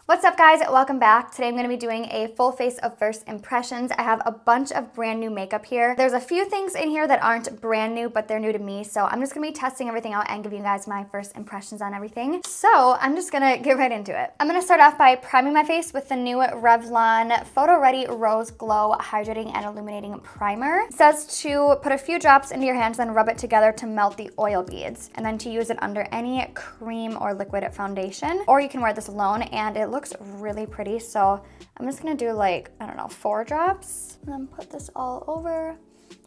What's up guys, welcome back. Today I'm going to be doing a full face of first impressions. I have a bunch of brand new makeup here. There's a few things in here that aren't brand new, but they're new to me. So I'm just going to be testing everything out and giving you guys my first impressions on everything. So I'm just going to get right into it. I'm going to start off by priming my face with the new Revlon Photo Ready Rose Glow Hydrating and Illuminating Primer. It says to put a few drops into your hands, then rub it together to melt the oil beads, and then to use it under any cream or liquid foundation. Or you can wear this alone, and it looks really pretty. So I'm just gonna do like, I don't know, 4 drops and then put this all over.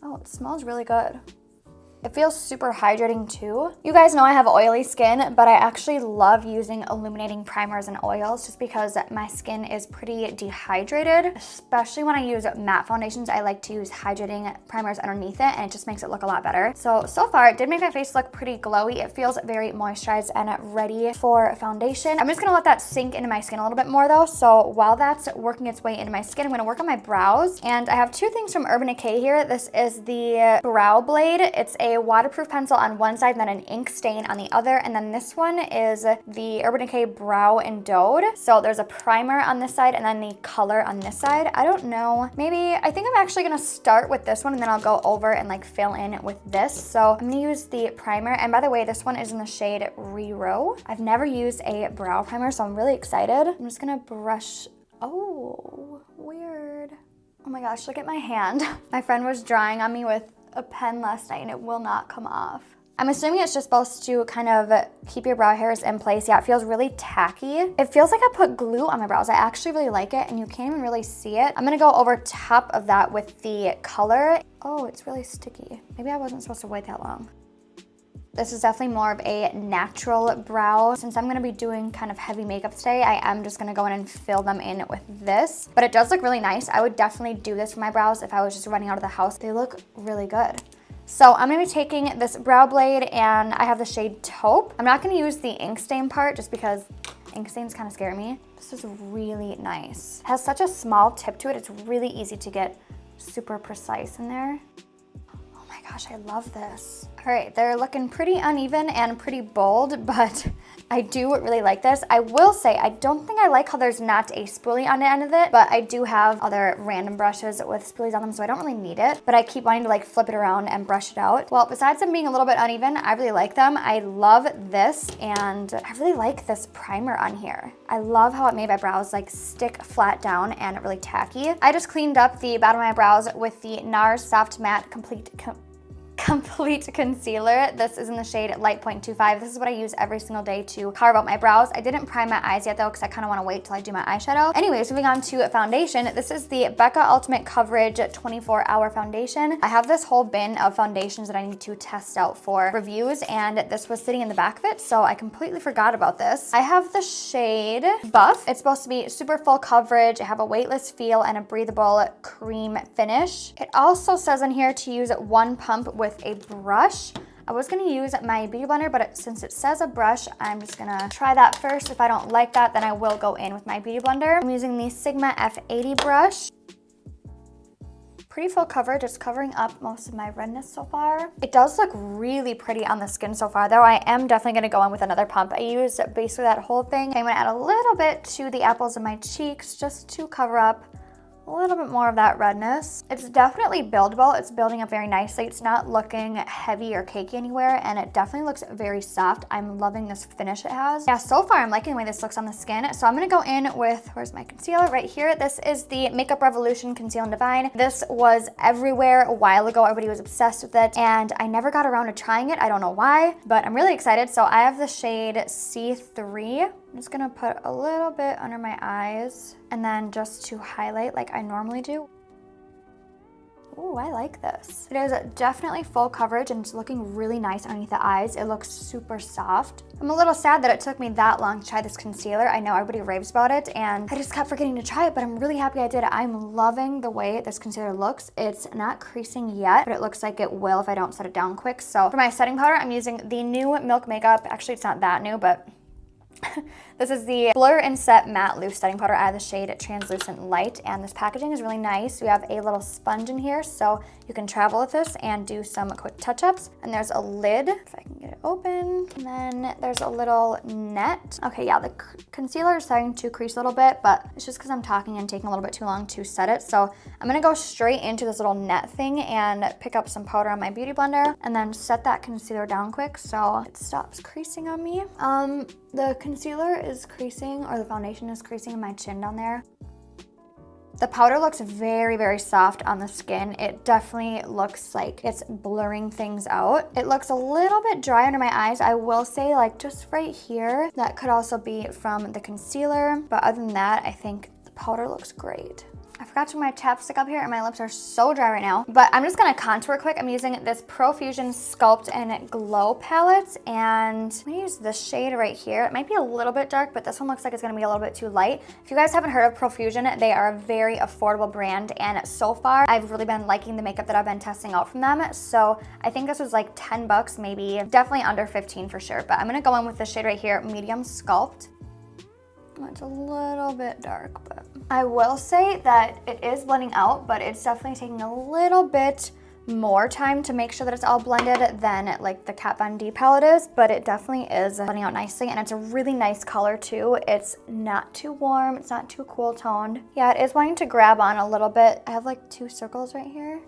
Oh, it smells really good. It feels super hydrating too. You guys know I have oily skin, but I actually love using illuminating primers and oils just because my skin is pretty dehydrated, especially when I use matte foundations. I like to use hydrating primers underneath it, and it just makes it look a lot better. So far it did make my face look pretty glowy. It feels very moisturized and ready for foundation. I'm just gonna let that sink into my skin a little bit more though. So while that's working its way into my skin, I'm gonna work on my brows. And I have 2 things from Urban Decay here. This is the Brow Blade. It's a waterproof pencil on one side and then an ink stain on the other, and then this one is the Urban Decay Brow Endowed. So there's a primer on this side and then the color on this side. I don't know, I think I'm actually gonna start with this one and then I'll go over and like fill in with this. So I'm gonna use the primer, and by the way, this one is in the shade Reroow. I've never used a brow primer, so I'm really excited. I'm just gonna brush. Oh, weird. Oh my gosh, look at my hand. My friend was drawing on me with a pen last night and it will not come off. I'm assuming it's just supposed to kind of keep your brow hairs in place. Yeah, it feels really tacky. It feels like I put glue on my brows. I actually really like it, and you can't even really see it. I'm gonna go over top of that with the color. Oh, it's really sticky. Maybe I wasn't supposed to wait that long. This is definitely more of a natural brow. Since I'm gonna be doing kind of heavy makeup today, I am just gonna go in and fill them in with this. But it does look really nice. I would definitely do this for my brows if I was just running out of the house. They look really good. So I'm gonna be taking this brow blade, and I have the shade Taupe. I'm not gonna use the ink stain part just because ink stains kind of scare me. This is really nice. It has such a small tip to it. It's really easy to get super precise in there. Oh my gosh, I love this. All right, they're looking pretty uneven and pretty bold, but I do really like this. I will say, I don't think I like how there's not a spoolie on the end of it, but I do have other random brushes with spoolies on them, so I don't really need it, but I keep wanting to like flip it around and brush it out. Well, besides them being a little bit uneven, I really like them. I love this, and I really like this primer on here. I love how it made my brows like stick flat down and really tacky. I just cleaned up the bottom of my brows with the NARS Soft Matte Complete Concealer. This is in the shade Light 0.25. This is what I use every single day to carve out my brows. I didn't prime my eyes yet though, because I kind of want to wait till I do my eyeshadow. Anyways, moving on to foundation. This is the Becca Ultimate Coverage 24-Hour Foundation. I have this whole bin of foundations that I need to test out for reviews, and this was sitting in the back of it, so I completely forgot about this. I have the shade Buff. It's supposed to be super full coverage. I have a weightless feel and a breathable cream finish. It also says in here to use 1 pump with a brush. I was gonna use my beauty blender, but since it says a brush, I'm just gonna try that first. If I don't like that, then I will go in with my beauty blender. I'm using the Sigma F80 brush. Pretty full coverage. It's covering up most of my redness so far. It does look really pretty on the skin so far though. I am definitely gonna go in with another pump. I used basically that whole thing. I'm gonna add a little bit to the apples of my cheeks just to cover up a little bit more of that redness. It's definitely buildable. It's building up very nicely. It's not looking heavy or cakey anywhere, and it definitely looks very soft. I'm loving this finish it has. Yeah, so far I'm liking the way this looks on the skin. So I'm gonna go in with, where's my concealer? Right here. This is the Makeup Revolution Conceal and Divine. This was everywhere a while ago. Everybody was obsessed with it, and I never got around to trying it. I don't know why, but I'm really excited. So I have the shade C3. I'm just gonna put a little bit under my eyes and then just to highlight like I normally do. Ooh, I like this. It is definitely full coverage and it's looking really nice underneath the eyes. It looks super soft. I'm a little sad that it took me that long to try this concealer. I know everybody raves about it and I just kept forgetting to try it, but I'm really happy I did it. I'm loving the way this concealer looks. It's not creasing yet, but it looks like it will if I don't set it down quick. So for my setting powder, I'm using the new Milk Makeup. Actually, it's not that new, but This is the Blur and Set Matte Loose Setting Powder out of the shade Translucent Light, and this packaging is really nice. We have a little sponge in here, so you can travel with this and do some quick touch-ups. And there's a lid, if I can get it open. And then there's a little net. Okay, yeah, the concealer is starting to crease a little bit, but it's just because I'm talking and taking a little bit too long to set it. So I'm gonna go straight into this little net thing and pick up some powder on my beauty blender and then set that concealer down quick so it stops creasing on me. The concealer is creasing, or the foundation is creasing in my chin down there. The powder looks very, very soft on the skin. It definitely looks like it's blurring things out. It looks a little bit dry under my eyes. I will say, like, just right here, that could also be from the concealer. But other than that, I think the powder looks great. I forgot to put my chapstick up here and my lips are so dry right now. But I'm just gonna contour quick. I'm using this Profusion Sculpt and Glow palette, and I'm gonna use this shade right here. It might be a little bit dark, but this one looks like it's gonna be a little bit too light. If you guys haven't heard of Profusion, they are a very affordable brand, and so far I've really been liking the makeup that I've been testing out from them. So I think this was like 10 bucks, maybe, definitely under 15 for sure. But I'm gonna go in with this shade right here, Medium Sculpt. It's a little bit dark, but I will say that it is blending out, but it's definitely taking a little bit more time to make sure that it's all blended than like the Kat Von D palette is, but it definitely is blending out nicely, and it's a really nice color too. It's not too warm, it's not too cool toned. Yeah, it is wanting to grab on a little bit. I have like 2 circles right here.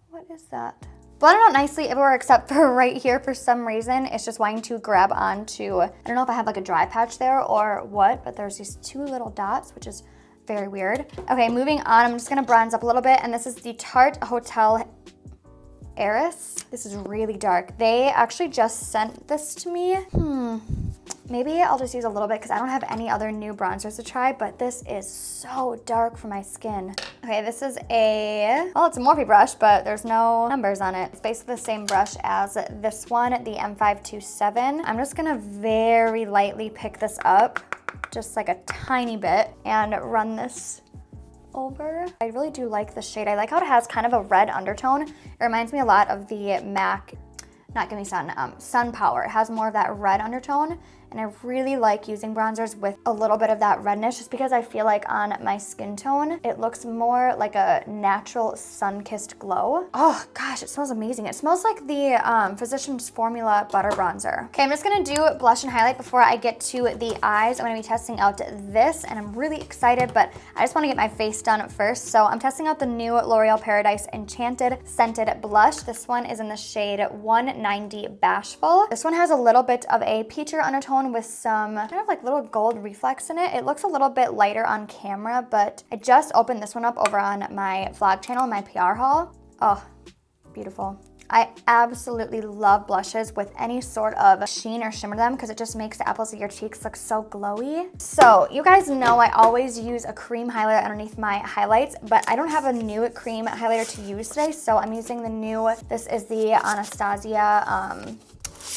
What is that? Blended out nicely everywhere except for right here. For some reason, it's just wanting to grab onto, I don't know if I have like a dry patch there or what, but there's these 2 little dots, which is very weird. Okay, moving on, I'm just gonna bronze up a little bit, and this is the Tarte Hotel Heiress. This is really dark. They actually just sent this to me. Maybe I'll just use a little bit because I don't have any other new bronzers to try, but this is so dark for my skin. Okay, this is well, it's a Morphe brush, but there's no numbers on it. It's basically the same brush as this one, the M527. I'm just gonna very lightly pick this up, just like a tiny bit, and run this over. I really do like the shade. I like how it has kind of a red undertone. It reminds me a lot of the MAC, not Gimme Sun, Sun Power. It has more of that red undertone, and I really like using bronzers with a little bit of that redness just because I feel like on my skin tone, it looks more like a natural sun-kissed glow. Oh gosh, it smells amazing. It smells like the Physicians Formula Butter Bronzer. Okay, I'm just gonna do blush and highlight before I get to the eyes. I'm gonna be testing out this, and I'm really excited, but I just wanna get my face done first. So I'm testing out the new L'Oreal Paradise Enchanted Scented Blush. This one is in the shade 190 Bashful. This one has a little bit of a peachier undertone with some kind of like little gold reflex in it. It looks a little bit lighter on camera, but I just opened this one up over on my vlog channel, my PR haul. Oh, beautiful. I absolutely love blushes with any sort of sheen or shimmer to them because it just makes the apples of your cheeks look so glowy. So you guys know I always use a cream highlighter underneath my highlights, but I don't have a new cream highlighter to use today, so I'm using the new, this is the Anastasia,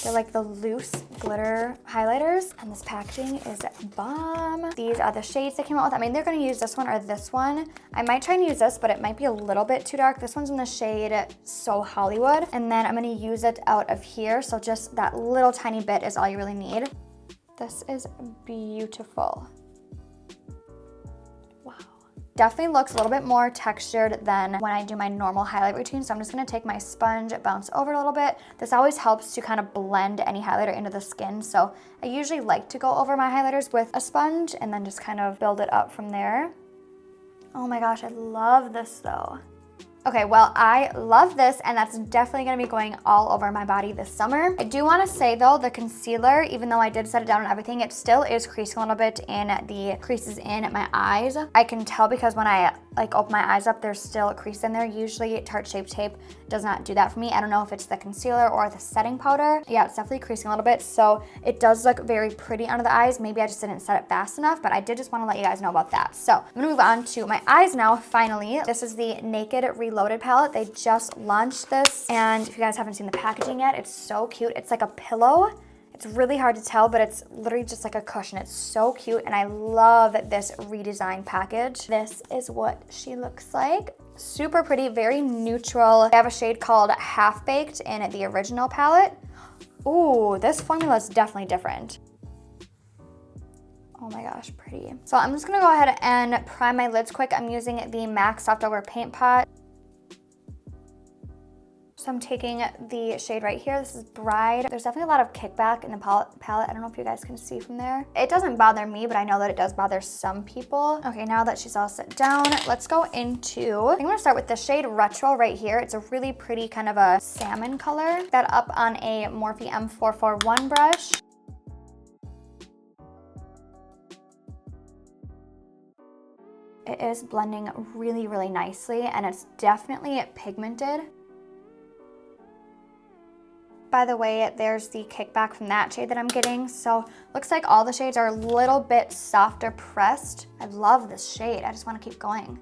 they're like the loose glitter highlighters, and this packaging is bomb. These are the shades they came out with. I mean, they're gonna use this one or this one. I might try and use this, but it might be a little bit too dark. This one's in the shade So Hollywood, and then I'm gonna use it out of here, so just that little tiny bit is all you really need. This is beautiful. Definitely looks a little bit more textured than when I do my normal highlight routine. So I'm just gonna take my sponge, bounce over a little bit. This always helps to kind of blend any highlighter into the skin. So I usually like to go over my highlighters with a sponge and then just kind of build it up from there. Oh my gosh, I love this though. Okay, well, I love this, and that's definitely gonna be going all over my body this summer. I do wanna say though, the concealer, even though I did set it down and everything, it still is creasing a little bit in the creases in my eyes. I can tell because when I like open my eyes up, there's still a crease in there. Usually Tarte Shape Tape does not do that for me. I don't know if it's the concealer or the setting powder. Yeah, it's definitely creasing a little bit, so it does look very pretty under the eyes. Maybe I just didn't set it fast enough, but I did just wanna let you guys know about that. So I'm gonna move on to my eyes now, finally. This is the Naked Reloaded palette. They just launched this, and if you guys haven't seen the packaging yet, it's so cute. It's like a pillow. It's really hard to tell, but it's literally just like a cushion. It's so cute, and I love this redesigned package. This is what she looks like. Super pretty, very neutral. I have a shade called Half Baked in the original palette. Ooh, this formula is definitely different. Oh my gosh, pretty. So I'm just gonna go ahead and prime my lids quick. I'm using the MAC Soft Over Paint Pot. So I'm taking the shade right here. This is Bride. There's definitely a lot of kickback in the palette. I don't know if you guys can see from there. It doesn't bother me, but I know that it does bother some people. Okay, now that she's all set down, let's go into, I think I'm gonna start with the shade Retro right here. It's a really pretty kind of a salmon color. That up on a Morphe M441 brush. It is blending really, really nicely, and it's definitely pigmented. By the way, there's the kickback from that shade that I'm getting. So looks like all the shades are a little bit softer pressed. I love this shade. I just want to keep going.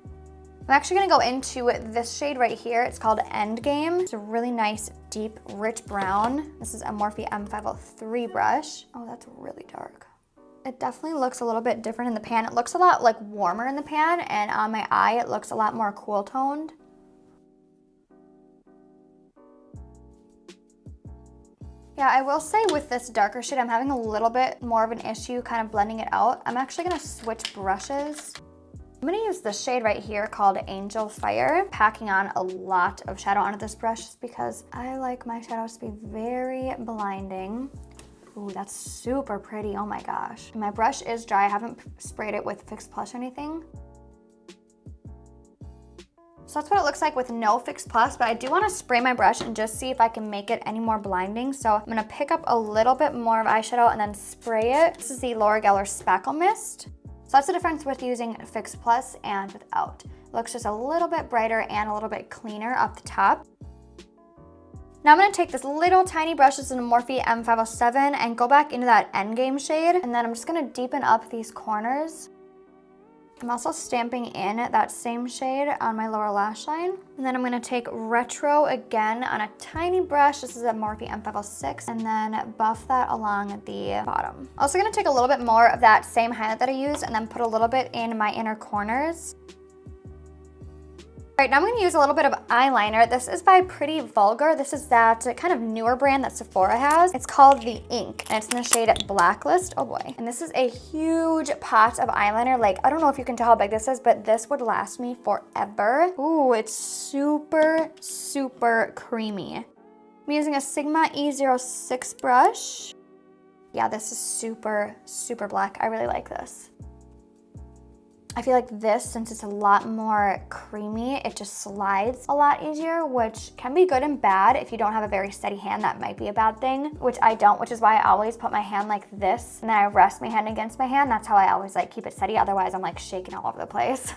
I'm actually going to go into this shade right here. It's called Endgame. It's a really nice, deep, rich brown. This is a Morphe M503 brush. Oh, that's really dark. It definitely looks a little bit different in the pan. It looks a lot like warmer in the pan, and on my eye, it looks a lot more cool toned. Yeah, I will say with this darker shade, I'm having a little bit more of an issue kind of blending it out. I'm actually gonna switch brushes. I'm gonna use the shade right here called Angel Fire, packing on a lot of shadow onto this brush just because I like my shadows to be very blinding. Ooh, that's super pretty, oh my gosh. My brush is dry, I haven't sprayed it with Fix Plus or anything. So that's what it looks like with no Fix Plus, but I do want to spray my brush and just see if I can make it any more blinding. So I'm going to pick up a little bit more of eyeshadow and then spray it. This is the L'Oreal Spackle Mist. So that's the difference with using Fix Plus and without. It looks just a little bit brighter and a little bit cleaner up the top. Now I'm going to take this little tiny brush, this is a Morphe M507, and go back into that Endgame shade. And then I'm just going to deepen up these corners. I'm also stamping in that same shade on my lower lash line. And then I'm gonna take Retro again on a tiny brush. This is a Morphe M506, and then buff that along the bottom. Also gonna take a little bit more of that same highlight that I used and then put a little bit in my inner corners. All right, now I'm gonna use a little bit of eyeliner. This is by Pretty Vulgar. This is that kind of newer brand that Sephora has. It's called The Ink, and it's in the shade Blacklist. Oh boy. And this is a huge pot of eyeliner. Like, I don't know if you can tell how big this is, but this would last me forever. Ooh, it's super, super creamy. I'm using a Sigma E06 brush. Yeah, this is super, super black. I really like this. I feel like this, since it's a lot more creamy, it just slides a lot easier, which can be good and bad. If you don't have a very steady hand, that might be a bad thing, which I don't, which is why I always put my hand like this, and then I rest my hand against my hand. That's how I always like keep it steady. Otherwise, I'm like shaking all over the place.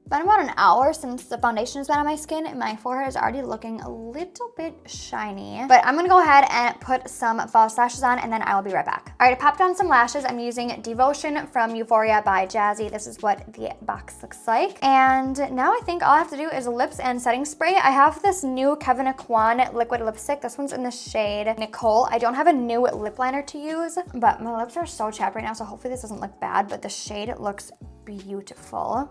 It's been about an hour since the foundation has been on my skin, and my forehead is already looking a little bit shiny. But I'm gonna go ahead and put some false lashes on, and then I will be right back. All right, I popped on some lashes. I'm using Devotion from Euphoria by Jazzi. This is what the box looks like. And now I think all I have to do is lips and setting spray. I have this new Kevyn Aucoin liquid lipstick. This one's in the shade Nicole. I don't have a new lip liner to use, but my lips are so chapped right now, so hopefully this doesn't look bad, but the shade looks beautiful.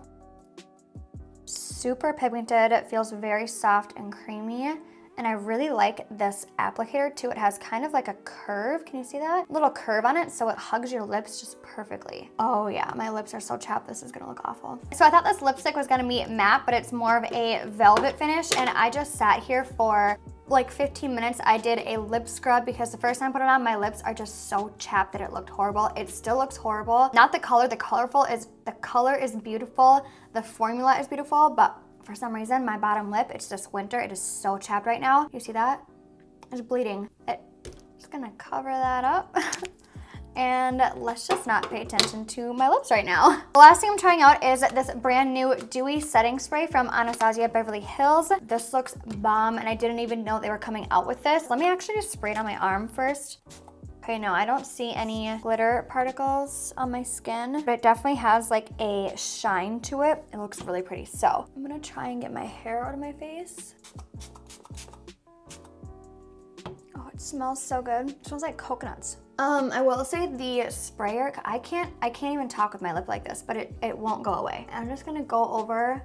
Super pigmented, it feels very soft and creamy, and I really like this applicator too. It has kind of like a curve, can you see that? Little curve on it, so it hugs your lips just perfectly. Oh yeah, my lips are so chapped, this is gonna look awful. So I thought this lipstick was gonna be matte, but it's more of a velvet finish, and I just sat here for like 15 minutes. I did a lip scrub because the first time I put it on, my lips are just so chapped that it looked horrible. It still looks horrible. Not the color, the color is beautiful, the formula is beautiful, but for some reason, my bottom lip, it's just winter. It is so chapped right now. You see that? It's bleeding. Just gonna cover that up. And let's just not pay attention to my lips right now. The last thing I'm trying out is this brand new dewy setting spray from Anastasia Beverly Hills. This looks bomb, and I didn't even know they were coming out with this. Let me actually just spray it on my arm first. Okay, no, I don't see any glitter particles on my skin, but it definitely has like a shine to it. It looks really pretty. So I'm gonna try and get my hair out of my face. Oh, it smells so good. It smells like coconuts. I will say the sprayer, I can't even talk with my lip like this, but it won't go away. I'm just gonna go over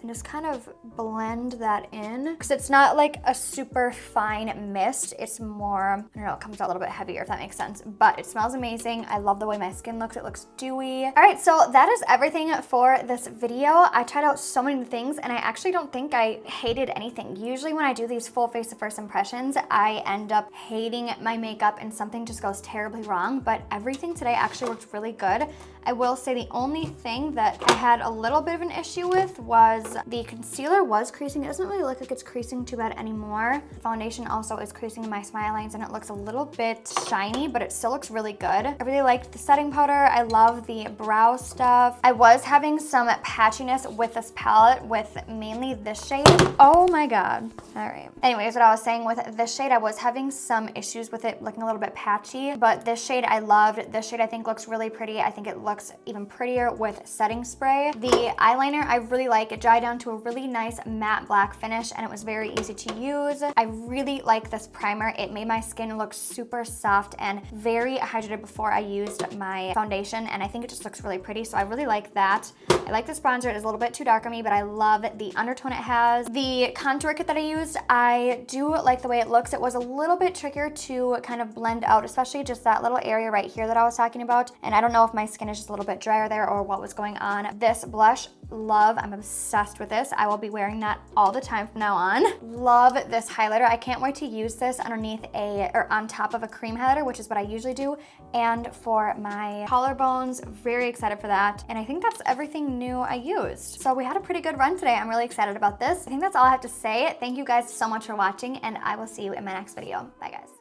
and just kind of blend that in, because it's not like a super fine mist. It's more, I don't know, it comes out a little bit heavier, if that makes sense, but it smells amazing. I love the way my skin looks. It looks dewy. All right, so that is everything for this video. I tried out so many things, and I actually don't think I hated anything. Usually when I do these full face of first impressions, I end up hating my makeup and something just goes terribly wrong, but everything today actually worked really good. I will say the only thing that I had a little bit of an issue with was the concealer was creasing. It doesn't really look like it's creasing too bad anymore. Foundation also is creasing in my smile lines, and it looks a little bit shiny, but it still looks really good. I really liked the setting powder. I love the brow stuff. I was having some patchiness with this palette with mainly this shade. Oh my God. All right. Anyways, what I was saying with this shade, I was having some issues with it looking a little bit patchy, but this shade I loved. This shade I think looks really pretty. I think it looks even prettier with setting spray. The eyeliner I really like. It dried down to a really nice matte black finish, and it was very easy to use. I really like this primer. It made my skin look super soft and very hydrated before I used my foundation, and I think it just looks really pretty, so I really like that. I like this bronzer. It is a little bit too dark on me, but I love the undertone it has. The contour kit that I used, I do like the way it looks. It was a little bit trickier to kind of blend out, especially just that little area right here that I was talking about, and I don't know if my skin is just a little bit drier there or what was going on. This blush, love. I'm obsessed with this. I will be wearing that all the time from now on. Love this highlighter. I can't wait to use this underneath or on top of a cream highlighter, which is what I usually do, and for my collarbones. Very excited for that. And I think that's everything new I used. So we had a pretty good run today. I'm really excited about this. I think that's all I have to say. Thank you guys so much for watching, and I will see you in my next video. Bye guys.